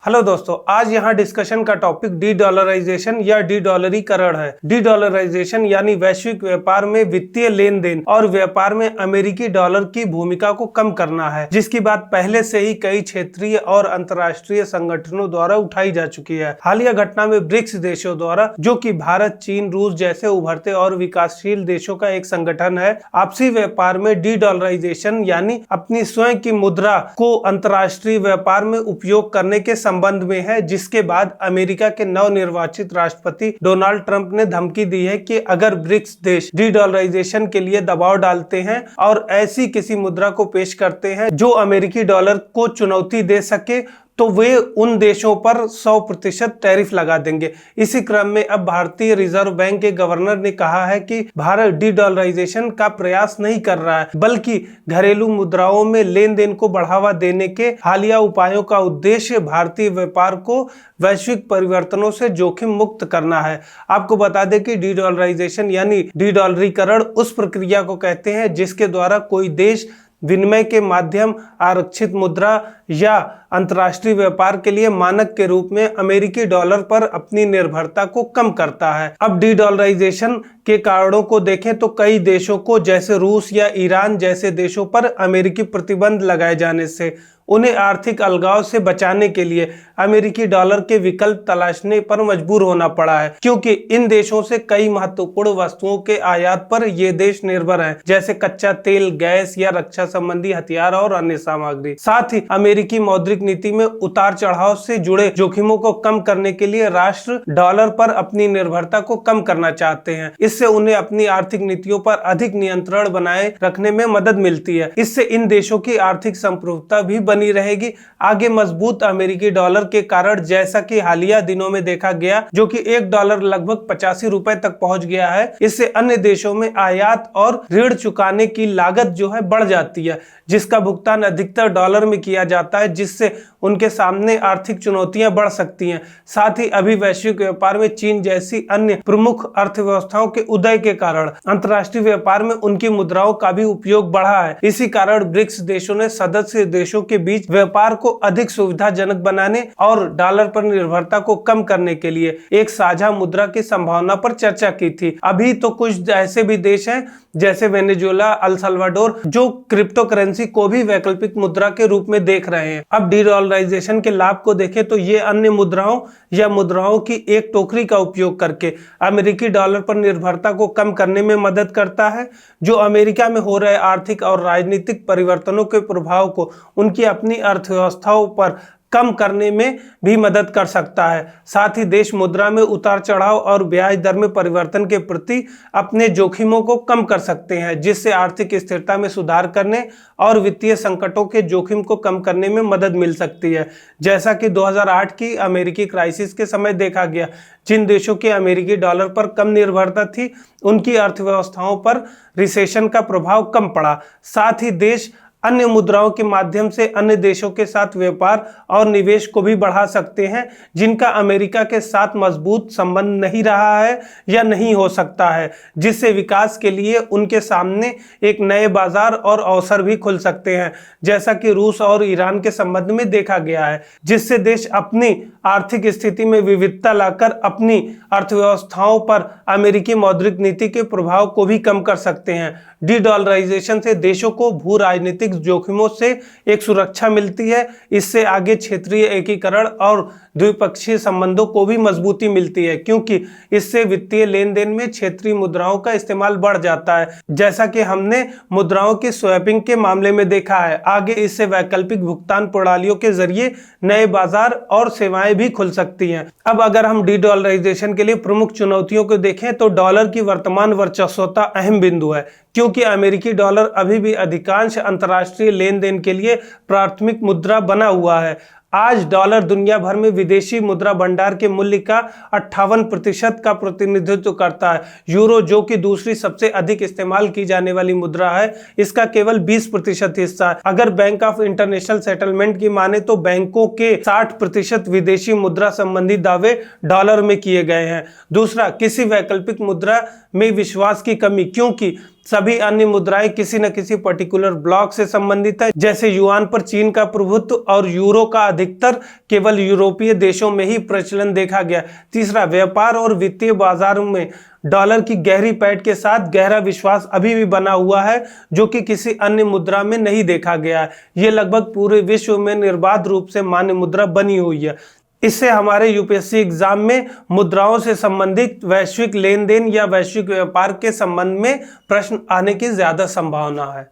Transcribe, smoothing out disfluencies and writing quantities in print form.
Hello दोस्तों, आज यहाँ डिस्कशन का टॉपिक डी डॉलराइजेशन या डी डॉलरीकरण है। डी डॉलराइजेशन यानी वैश्विक व्यापार में वित्तीय लेन देन और व्यापार में अमेरिकी डॉलर की भूमिका को कम करना है, जिसकी बात पहले से ही कई क्षेत्रीय और अंतर्राष्ट्रीय संगठनों द्वारा उठाई जा चुकी है। हालिया घटना में ब्रिक्स देशों द्वारा, जो कि भारत, चीन, रूस जैसे उभरते और विकासशील देशों का एक संगठन है, आपसी व्यापार में डी डॉलराइजेशन यानी अपनी स्वयं की मुद्रा को अंतर्राष्ट्रीय व्यापार में उपयोग करने के संबंध में है। जिसके बाद अमेरिका के नवनिर्वाचित राष्ट्रपति डोनाल्ड ट्रंप ने धमकी दी है कि अगर ब्रिक्स देश डी डॉलराइजेशन के लिए दबाव डालते हैं और ऐसी किसी मुद्रा को पेश करते हैं जो अमेरिकी डॉलर को चुनौती दे सके, तो वे उन देशों पर 100% टैरिफ लगा देंगे। इसी क्रम में अब भारतीय रिजर्व बैंक के गवर्नर ने कहा है कि भारत डी डॉलराइजेशन का प्रयास नहीं कर रहा है, बल्कि घरेलू मुद्राओं में लेन देन को बढ़ावा देने के हालिया उपायों का उद्देश्य भारतीय व्यापार को वैश्विक परिवर्तनों से जोखिम मुक्त करना है। आपको बता दें कि डी डॉलराइजेशन यानी डी डॉलरीकरण उस प्रक्रिया को कहते हैं जिसके द्वारा कोई देश विनिमय के माध्यम, आरक्षित मुद्रा या अंतर्राष्ट्रीय व्यापार के लिए मानक के रूप में अमेरिकी डॉलर पर अपनी निर्भरता को कम करता है। अब डी डॉलराइजेशन के कारणों को देखें तो कई देशों को, जैसे रूस या ईरान जैसे देशों पर अमेरिकी प्रतिबंध लगाए जाने से उन्हें आर्थिक अलगाव से बचाने के लिए अमेरिकी डॉलर के विकल्प तलाशने पर मजबूर होना पड़ा है, क्योंकि इन देशों से कई महत्वपूर्ण वस्तुओं के आयात पर ये देश निर्भर हैं, जैसे कच्चा तेल, गैस या रक्षा संबंधी हथियार और अन्य सामग्री। साथ ही अमेरिकी मौद्रिक नीति में उतार चढ़ाव से जुड़े जोखिमों को कम करने के लिए राष्ट्र डॉलर पर अपनी निर्भरता को कम करना चाहते हैं। इससे उन्हें अपनी आर्थिक नीतियों पर अधिक नियंत्रण बनाए रखने में मदद मिलती है। इससे इन देशों की आर्थिक संप्रभुता भी बनी रहेगी। आगे मजबूत अमेरिकी डॉलर के कारण, जैसा कि हालिया दिनों में देखा गया, जो कि $1 लगभग 85 रुपए तक पहुंच गया है, इससे अन्य देशों में आयात और ऋण चुकाने की लागत जो है बढ़ जाती है, जिसका भुगतान अधिकतर डॉलर में किया जाता है, जिससे उनके सामने आर्थिक चुनौतियां बढ़ सकती हैं। साथ ही अभी वैश्विक व्यापार में चीन जैसी अन्य प्रमुख अर्थव्यवस्थाओं के उदय के कारण अंतर्राष्ट्रीय व्यापार में उनकी मुद्राओं का भी उपयोग बढ़ा है। इसी कारण ब्रिक्स देशों ने सदस्य देशों के बीच व्यापार को अधिक सुविधाजनक बनाने और डॉलर पर निर्भरता को कम करने के लिए एक साझा मुद्रा की संभावना पर चर्चा की थी। अभी तो कुछ ऐसे भी देश हैं, जैसे वेनेजुएला, अल सल्वाडोर, जो क्रिप्टो करेंसी को भी वैकल्पिक मुद्रा के रूप में देख रहे हैं। अब डी डॉलराइजेशन के लाभ को देखें तो ये अन्य मुद्राओं या मुद्राओं की एक टोकरी का उपयोग करके अमेरिकी डॉलर पर निर्भरता को कम करने में मदद करता है, जो अमेरिका में हो रहे आर्थिक और राजनीतिक परिवर्तनों के प्रभाव को उनकी अपनी अर्थव्यवस्थाओं पर कम करने में भी मदद कर सकता है। साथ ही देश मुद्रा में उतार चढ़ाव और ब्याज दर में परिवर्तन के प्रति अपने जोखिमों को कम कर सकते हैं, जिससे आर्थिक स्थिरता में सुधार करने और वित्तीय संकटों के जोखिम को कम करने में मदद मिल सकती है। जैसा कि 2008 की अमेरिकी क्राइसिस के समय देखा गया, जिन देशों के अमेरिकी डॉलर पर कम निर्भरता थी, उनकी अर्थव्यवस्थाओं पर रिसेशन का प्रभाव कम पड़ा। साथ ही देश अन्य मुद्राओं के माध्यम से अन्य देशों के साथ व्यापार और निवेश को भी बढ़ा सकते हैं, जिनका अमेरिका के साथ मजबूत संबंध नहीं रहा है या नहीं हो सकता है, जिससे विकास के लिए उनके सामने एक नए बाजार और अवसर भी खुल सकते हैं, जैसा कि रूस और ईरान के संबंध में देखा गया है, जिससे देश अपनी आर्थिक स्थिति में विविधता लाकर अपनी अर्थव्यवस्थाओं पर अमेरिकी मौद्रिक नीति के प्रभाव को भी कम कर सकते हैं। डी डॉलराइजेशन से देशों को भू राजनीतिक जोखिमों से एक सुरक्षा मिलती है। इससे आगे क्षेत्रीय एकीकरण और द्विपक्षीय संबंधों को भी मजबूती मिलती है, क्योंकि इससे वित्तीय लेन देन में क्षेत्रीय मुद्राओं का इस्तेमाल बढ़ जाता है, जैसा कि हमने मुद्राओं की स्वैपिंग के मामले में देखा है। आगे इससे वैकल्पिक भुगतान प्रणालियों के जरिए नए बाजार और सेवाएं भी खुल सकती हैं। अब अगर हम डी डॉलराइजेशन के लिए प्रमुख चुनौतियों को देखें तो डॉलर की वर्तमान वर्चस्वता अहम बिंदु है, क्योंकि अमेरिकी डॉलर अभी भी अधिकांश अंतर्राष्ट्रीय लेन देन के लिए प्राथमिक मुद्रा बना हुआ है। आज डॉलर दुनिया भर में विदेशी मुद्रा भंडार के मूल्य का 58% का प्रतिनिधित्व करता है। यूरो, जो कि दूसरी सबसे अधिक इस्तेमाल की जाने वाली मुद्रा है, इसका केवल 20% हिस्सा है। अगर बैंक ऑफ इंटरनेशनल सेटलमेंट की माने तो बैंकों के 60% विदेशी मुद्रा संबंधी दावे डॉलर में किए गए हैं। दूसरा, किसी वैकल्पिक मुद्रा में विश्वास की कमी, क्योंकि सभी अन्य मुद्राएं किसी न किसी पर्टिकुलर ब्लॉक से संबंधित है, जैसे युआन पर चीन का प्रभुत्व और यूरो का अधिकतर केवल यूरोपीय देशों में ही प्रचलन देखा गया। तीसरा, व्यापार और वित्तीय बाजारों में डॉलर की गहरी पैठ के साथ गहरा विश्वास अभी भी बना हुआ है, जो कि किसी अन्य मुद्रा में नहीं देखा गया है। ये लगभग पूरे विश्व में निर्बाध रूप से मान्य मुद्रा बनी हुई है। इससे हमारे यूपीएससी एग्जाम में मुद्राओं से संबंधित वैश्विक लेन देन या वैश्विक व्यापार के संबंध में प्रश्न आने की ज्यादा संभावना है।